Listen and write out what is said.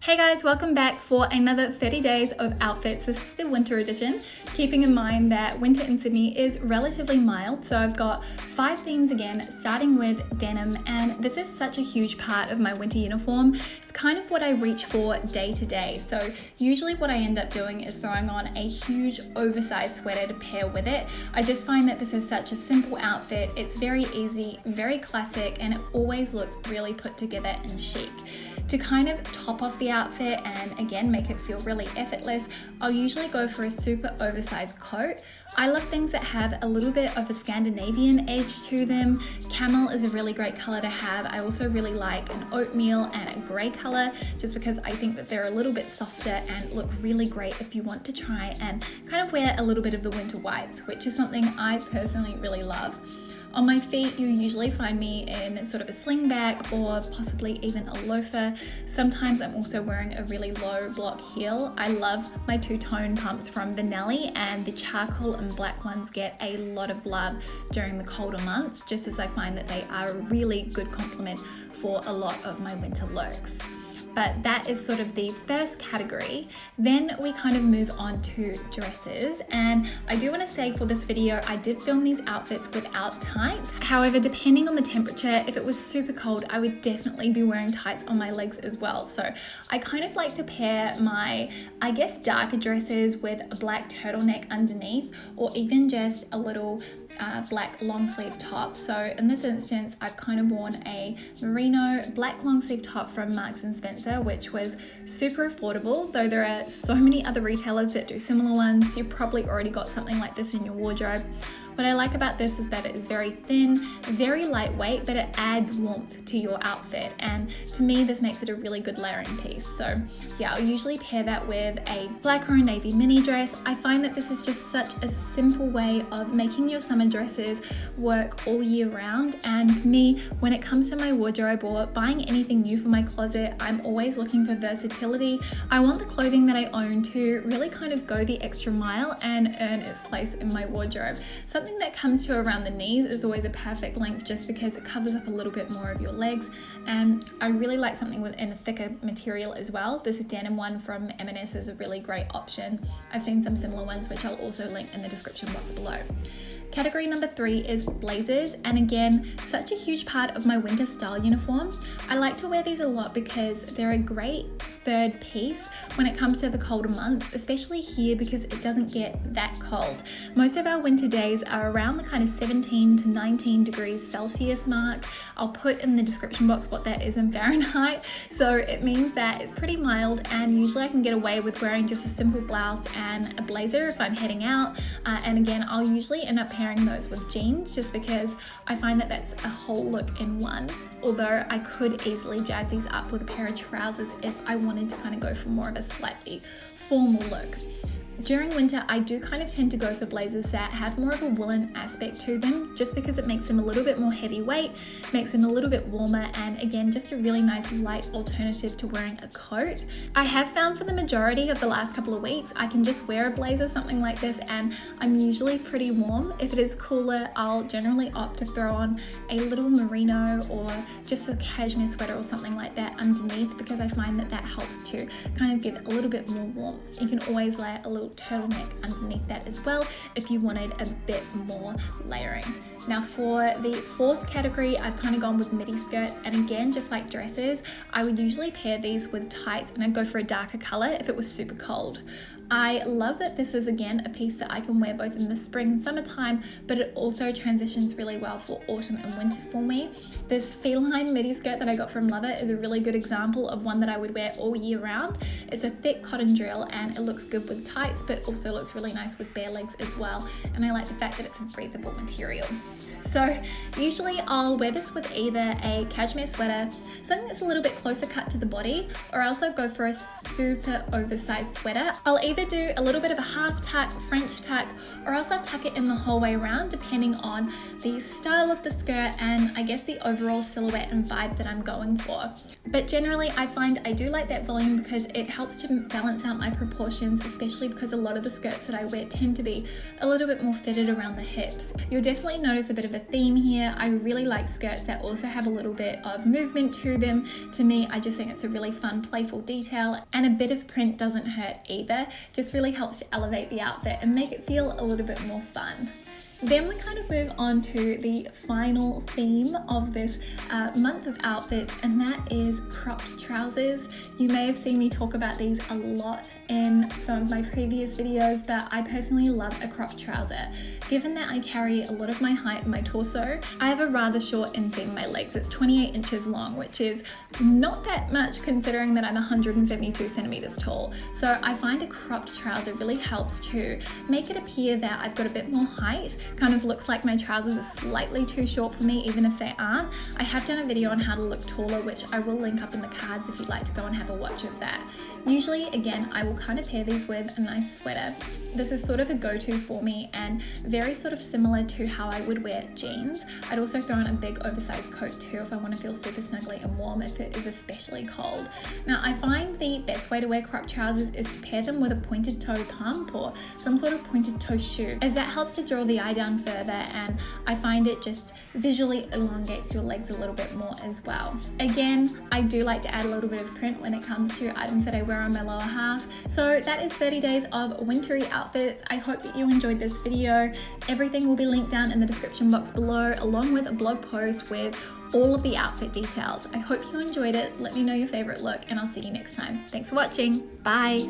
Hey guys, welcome back for another 30 days of outfits. This is the winter edition, keeping in mind that winter in Sydney is relatively mild. So I've got 5 themes again, starting with denim, and this is such a huge part of my winter uniform. It's kind of what I reach for day to day. So usually what I end up doing is throwing on a huge oversized sweater to pair with it. I just find that this is such a simple outfit. It's very easy, very classic, and it always looks really put together and chic. To kind of top off the outfit and again make it feel really effortless, I'll usually go for a super oversized coat. I love things that have a little bit of a Scandinavian edge to them. Camel is a really great color to have. I also really like an oatmeal and a gray color just because I think that they're a little bit softer and look really great if you want to try and kind of wear a little bit of the winter whites, which is something I personally really love. On my feet, you usually find me in sort of a slingback or possibly even a loafer. Sometimes I'm also wearing a really low block heel. I love my two-tone pumps from Mademoiselle, and the charcoal and black ones get a lot of love during the colder months, just as I find that they are a really good complement for a lot of my winter looks. But that is sort of the first category. Then we kind of move on to dresses. And I do want to say for this video, I did film these outfits without tights. However, depending on the temperature, if it was super cold, I would definitely be wearing tights on my legs as well. So I kind of like to pair my, I guess, darker dresses with a black turtleneck underneath, or even just a little black long sleeve top. So in this instance, I've kind of worn a merino black long sleeve top from Marks & Spencer, which was super affordable, though there are so many other retailers that do similar ones. You've probably already got something like this in your wardrobe. What I like about this is that it is very thin, very lightweight, but it adds warmth to your outfit. And to me, this makes it a really good layering piece. So yeah, I'll usually pair that with a black or a navy mini dress. I find that this is just such a simple way of making your summer dresses work all year round. And for me, when it comes to my wardrobe or buying anything new for my closet, I'm always looking for versatility. I want the clothing that I own to really kind of go the extra mile and earn its place in my wardrobe. Something that comes to around the knees is always a perfect length just because it covers up a little bit more of your legs, and I really like something within a thicker material as well. This denim one from M&S is a really great option. I've seen some similar ones which I'll also link in the description box below. Category number 3 is blazers, and again, such a huge part of my winter style uniform. I like to wear these a lot because they're a great third piece when it comes to the colder months, especially here because it doesn't get that cold. Most of our winter days are around the kind of 17 to 19 degrees Celsius mark. I'll put in the description box what that is in Fahrenheit. So it means that it's pretty mild, and usually I can get away with wearing just a simple blouse and a blazer if I'm heading out. And again, I'll usually end up pairing those with jeans just because I find that that's a whole look in one. Although I could easily jazz these up with a pair of trousers if I wanted to kind of go for more of a slightly formal look. During winter, I do kind of tend to go for blazers that have more of a woolen aspect to them, just because it makes them a little bit more heavyweight, makes them a little bit warmer, and again, just a really nice light alternative to wearing a coat. I have found for the majority of the last couple of weeks, I can just wear a blazer, something like this, and I'm usually pretty warm. If it is cooler, I'll generally opt to throw on a little merino or just a cashmere sweater or something like that underneath, because I find that that helps to kind of give it a little bit more warmth. You can always layer a little turtleneck underneath that as well if you wanted a bit more layering. Now for the 4th category, I've kind of gone with midi skirts, and again, just like dresses, I would usually pair these with tights, and I'd go for a darker color if it was super cold. I love that this is again a piece that I can wear both in the spring and summertime, but it also transitions really well for autumn and winter for me. This feline midi skirt that I got from Lover is a really good example of one that I would wear all year round. It's a thick cotton drill and it looks good with tights, but also looks really nice with bare legs as well. And I like the fact that it's a breathable material. So usually I'll wear this with either a cashmere sweater, something that's a little bit closer cut to the body, or else I'll go for a super oversized sweater. I'll either either do a little bit of a half tuck, French tuck, or else I'll tuck it in the whole way around depending on the style of the skirt and I guess the overall silhouette and vibe that I'm going for. But generally I find I do like that volume because it helps to balance out my proportions, especially because a lot of the skirts that I wear tend to be a little bit more fitted around the hips. You'll definitely notice a bit of a theme here. I really like skirts that also have a little bit of movement to them. To me, I just think it's a really fun, playful detail, and a bit of print doesn't hurt either. Just really helps to elevate the outfit and make it feel a little bit more fun. Then we kind of move on to the final theme of this month of outfits, and that is cropped trousers. You may have seen me talk about these a lot in some of my previous videos, but I personally love a cropped trouser. Given that I carry a lot of my height in my torso, I have a rather short inseam in my legs. It's 28 inches long, which is not that much considering that I'm 172 centimeters tall. So I find a cropped trouser really helps to make it appear that I've got a bit more height. Kind of looks like my trousers are slightly too short for me, even if they aren't. I have done a video on how to look taller, which I will link up in the cards if you'd like to go and have a watch of that. Usually, again, I will kind of pair these with a nice sweater. This is sort of a go-to for me and very sort of similar to how I would wear jeans. I'd also throw in a big oversized coat too if I want to feel super snuggly and warm if it is especially cold. Now, I find the best way to wear cropped trousers is to pair them with a pointed toe pump or some sort of pointed toe shoe, as that helps to draw the eye down further, and I find it just visually elongates your legs a little bit more as well. Again, I do like to add a little bit of print when it comes to items that I wear on my lower half. So that is 30 days of wintry outfits. I hope that you enjoyed this video. Everything will be linked down in the description box below, along with a blog post with all of the outfit details. I hope you enjoyed it. Let me know your favorite look and I'll see you next time. Thanks for watching. Bye.